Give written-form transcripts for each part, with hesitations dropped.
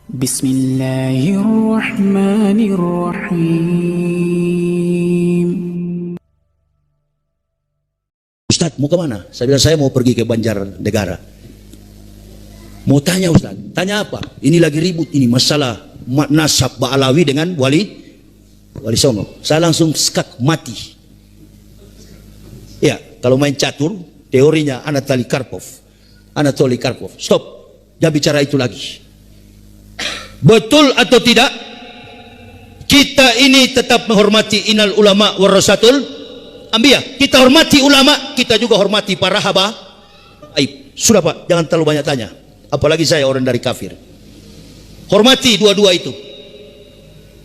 Bismillahirrahmanirrahim. Ustaz, mau kemana? Saya bilang, saya mau pergi ke Banjarnegara. Mau tanya Ustaz, tanya apa? Ini lagi ribut ini masalah nasab Ba'alawi dengan Wali Songo. Saya langsung skak mati. Ya, kalau main catur, teorinya Anatoly Karpov. Stop, jangan bicara itu lagi. Betul atau tidak? Kita ini tetap menghormati innal ulama warasatul anbiya. Kita hormati ulama, kita juga hormati para habaib. Sudah Pak, jangan terlalu banyak tanya. Apalagi saya orang dari kafir. Hormati dua-dua itu.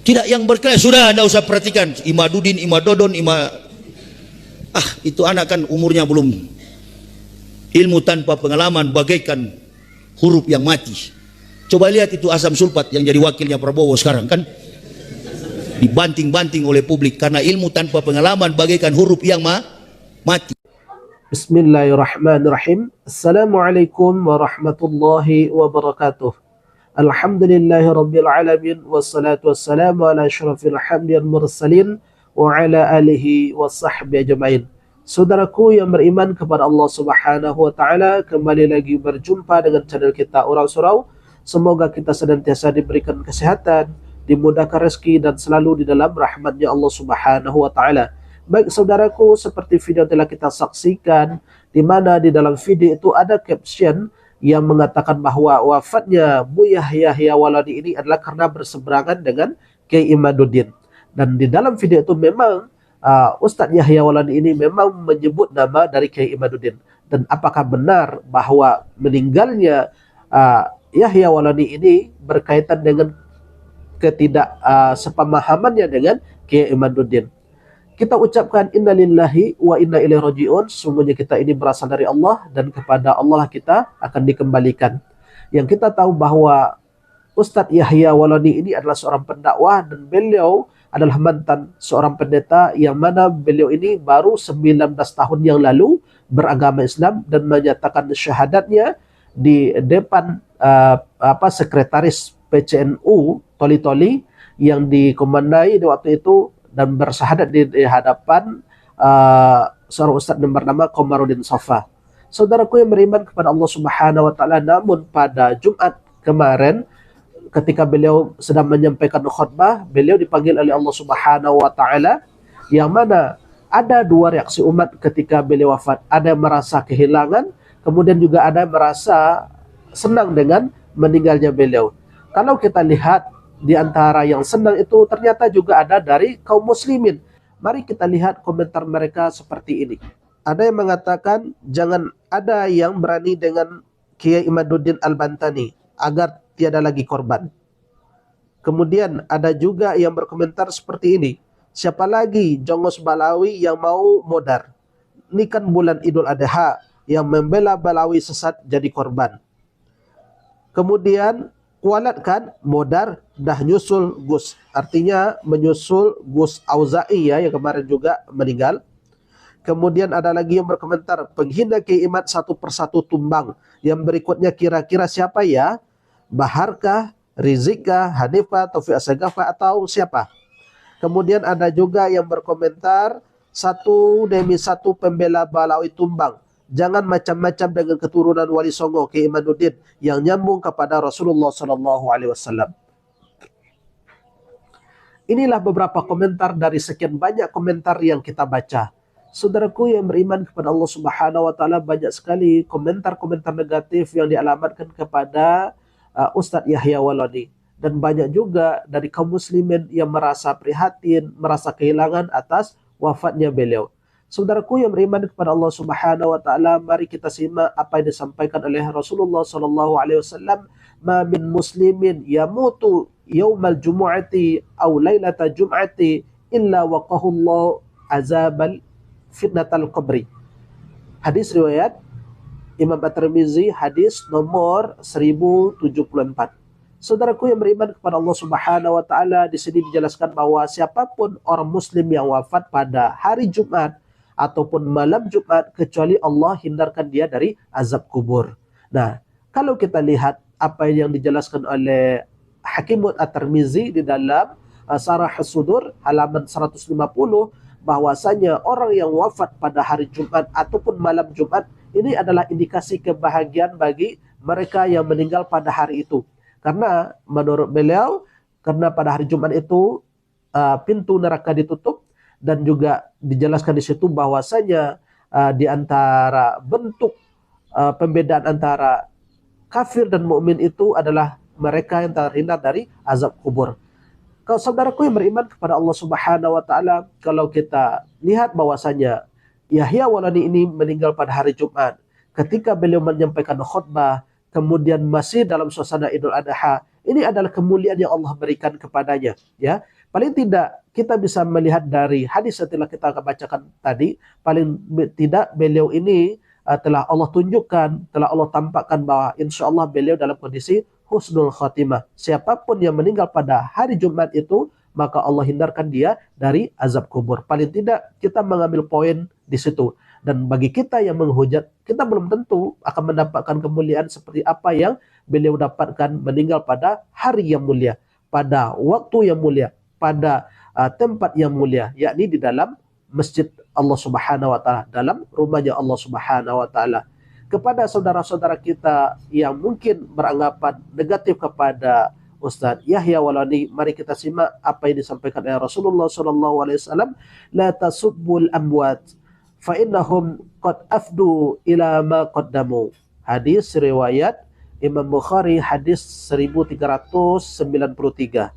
Tidak yang berkelahi, sudah Anda usah perhatikan Imadudin, Imadodon, itu anak kan umurnya belum. Ilmu tanpa pengalaman bagaikan huruf yang mati. Coba lihat itu asam sulfat yang jadi wakilnya Prabowo sekarang kan dibanting-banting oleh publik karena ilmu tanpa pengalaman bagaikan huruf yang mati. Bismillahirrahmanirrahim. Assalamualaikum warahmatullahi wabarakatuh. Alhamdulillahi rabbil alamin wassalatu wassalamu ala asyrafil hamdil mursalin wa ala alihi wa sahbihi ajma'in. Saudaraku yang beriman kepada Allah Subhanahu wa taala, kembali lagi berjumpa dengan channel kita Orang Surau. Semoga kita senantiasa diberikan kesehatan, dimudahkan rezeki dan selalu di dalam rahmatnya Allah Subhanahu wa taala. Baik saudaraku, seperti video yang telah kita saksikan, di mana di dalam video itu ada caption yang mengatakan bahwa wafatnya Buya Yahya Waladi ini adalah karena berseberangan dengan Kiai Imaduddin. Dan di dalam video itu memang Ustadz Yahya Waladi ini memang menyebut nama dari Kiai Imaduddin. Dan apakah benar bahwa meninggalnya Yahya Waladi ini berkaitan dengan sepemahamannya dengan Kiai Imaduddin? Kita ucapkan innalillahi wa inna ilaihi rajiun. Sungguhnya kita ini berasal dari Allah dan kepada Allah kita akan dikembalikan. Yang kita tahu bahwa Ustadz Yahya Waladi ini adalah seorang pendakwah dan beliau adalah mantan seorang pendeta yang mana beliau ini baru 19 tahun yang lalu beragama Islam dan menyatakan syahadatnya di depan sekretaris PCNU Toli-Toli yang dikomandai di waktu itu dan bersyahadat di hadapan seorang ustadz yang bernama Komarudin Safa. Saudaraku yang beriman kepada Allah Subhanahu wa taala, namun pada Jumat kemarin ketika beliau sedang menyampaikan khutbah, beliau dipanggil oleh Allah Subhanahu wa taala, yang mana ada dua reaksi umat ketika beliau wafat. Ada yang merasa kehilangan, kemudian juga ada yang merasa senang dengan meninggalnya beliau. Kalau kita lihat di antara yang senang itu ternyata juga ada dari kaum muslimin. Mari kita lihat komentar mereka seperti ini. Ada yang mengatakan jangan ada yang berani dengan Kiai Imaduddin Al-Bantani agar tiada lagi korban. Kemudian ada juga yang berkomentar seperti ini. Siapa lagi Jongos Balawi yang mau modar? Ini kan bulan Idul Adha, yang membela Balawi sesat jadi korban. Kemudian kualat kan modar dah nyusul Gus, artinya menyusul Gus Auza'i ya, yang kemarin juga meninggal. Kemudian ada lagi yang berkomentar penghina Kiai Imad satu persatu tumbang. Yang berikutnya kira-kira siapa ya? Baharkah, Rizika, Hanifah, Taufik Asagafa atau siapa? Kemudian ada juga yang berkomentar satu demi satu pembela Balawi tumbang. Jangan macam-macam dengan keturunan Wali Songo Kiai Imaduddin yang nyambung kepada Rasulullah SAW. Inilah beberapa komentar dari sekian banyak komentar yang kita baca. Saudaraku yang beriman kepada Allah Subhanahu wa taala, banyak sekali komentar-komentar negatif yang dialamatkan kepada Ustadz Yahya Waladi, dan banyak juga dari kaum muslimin yang merasa prihatin, merasa kehilangan atas wafatnya beliau. Saudaraku yang beriman kepada Allah Subhanahu wa taala, mari kita simak apa yang disampaikan oleh Rasulullah sallallahu alaihi wasallam, "Ma min muslimin yamutu yaumal jumu'ati aw lailata jum'ati illa waqahu Allah azabal fitnatal qabri." Hadis riwayat Imam At-Tirmizi, hadis nomor 1074. Saudaraku yang beriman kepada Allah Subhanahu wa taala, di sini dijelaskan bahwa siapapun orang muslim yang wafat pada hari Jumat ataupun malam Jumat, kecuali Allah hindarkan dia dari azab kubur. Nah, kalau kita lihat apa yang dijelaskan oleh Hakimut At-Tirmizi di dalam Sarah As-Sudur halaman 150 bahwasanya orang yang wafat pada hari Jumat ataupun malam Jumat ini adalah indikasi kebahagiaan bagi mereka yang meninggal pada hari itu. Karena menurut beliau, karena pada hari Jumat itu pintu neraka ditutup, dan juga dijelaskan di situ bahwasanya di antara bentuk pembedaan antara kafir dan mukmin itu adalah mereka yang terhindar dari azab kubur. Kalau saudaraku yang beriman kepada Allah Subhanahu wa taala, kalau kita lihat bahwasanya Yahya Walani ini meninggal pada hari Jumat, ketika beliau menyampaikan khutbah, kemudian masih dalam suasana Idul Adha, ini adalah kemuliaan yang Allah berikan kepadanya, ya. Paling tidak kita bisa melihat dari hadis yang telah kita bacakan tadi, paling tidak beliau ini telah Allah tunjukkan, telah Allah tampakkan bahwa insya Allah beliau dalam kondisi husnul khatimah. Siapapun yang meninggal pada hari Jumat itu, maka Allah hindarkan dia dari azab kubur. Paling tidak kita mengambil poin di situ. Dan bagi kita yang menghujat, kita belum tentu akan mendapatkan kemuliaan seperti apa yang beliau dapatkan meninggal pada hari yang mulia, pada waktu yang mulia, pada tempat yang mulia, yakni di dalam masjid Allah Subhanahu wa taala, dalam rumahnya Allah Subhanahu wa taala. Kepada saudara-saudara kita yang mungkin beranggapan negatif kepada Ustaz Yahya Walani, mari kita simak apa yang disampaikan oleh Rasulullah SAW. La tasubbul amwat fa innahum qad afdu ila ma qaddamu. Hadis riwayat Imam Bukhari, hadis 1393.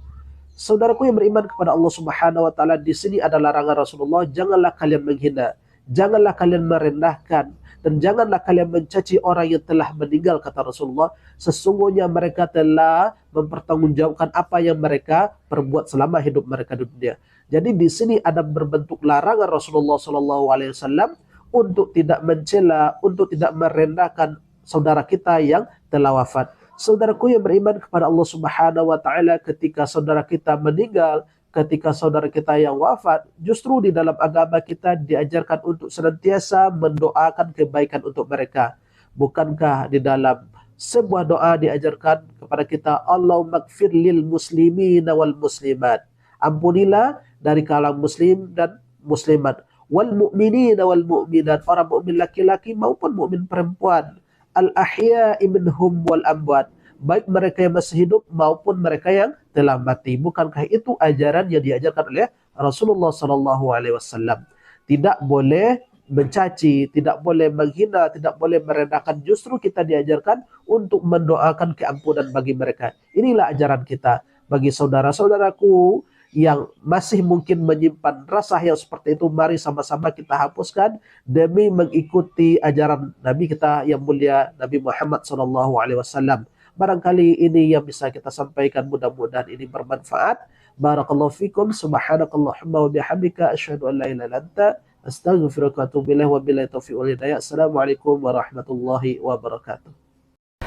Saudaraku yang beriman kepada Allah Subhanahu wa taala, di sini ada larangan Rasulullah, janganlah kalian menghina, janganlah kalian merendahkan, dan janganlah kalian mencaci orang yang telah meninggal, kata Rasulullah. Sesungguhnya mereka telah mempertanggungjawabkan apa yang mereka perbuat selama hidup mereka di dunia. Jadi di sini ada berbentuk larangan Rasulullah SAW untuk tidak mencela, untuk tidak merendahkan saudara kita yang telah wafat. Saudaraku yang beriman kepada Allah Subhanahu wa taala, ketika saudara kita meninggal, ketika saudara kita yang wafat, justru di dalam agama kita diajarkan untuk senantiasa mendoakan kebaikan untuk mereka. Bukankah di dalam sebuah doa diajarkan kepada kita, Allahumma gfir lil muslimina wal muslimat, ampunilah dari kalangan muslim dan muslimat, wal mu'minina wal mu'minat, orang mukmin laki-laki maupun mukmin perempuan, al ahya'i minhum wal amwat, baik mereka yang masih hidup maupun mereka yang telah mati. Bukankah itu ajaran yang diajarkan oleh Rasulullah SAW? Tidak boleh mencaci, tidak boleh menghina, tidak boleh merendahkan. Justru kita diajarkan untuk mendoakan keampunan bagi mereka. Inilah ajaran kita. Bagi saudara-saudaraku yang masih mungkin menyimpan rasa yang seperti itu, mari sama-sama kita hapuskan demi mengikuti ajaran Nabi kita yang mulia, Nabi Muhammad SAW. Barangkali ini yang bisa kita sampaikan, mudah-mudahan ini bermanfaat. Barakallahu fikum, subhanakallahumma wa bihamdika, asyhadu an la ilaha illa anta, astaghfiruka wa atubu ilaik, wa billahi taufiq wal hidayah. Assalamualaikum warahmatullahi wabarakatuh.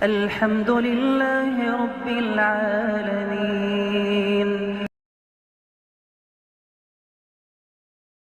Alhamdulillahi rabbil alamin.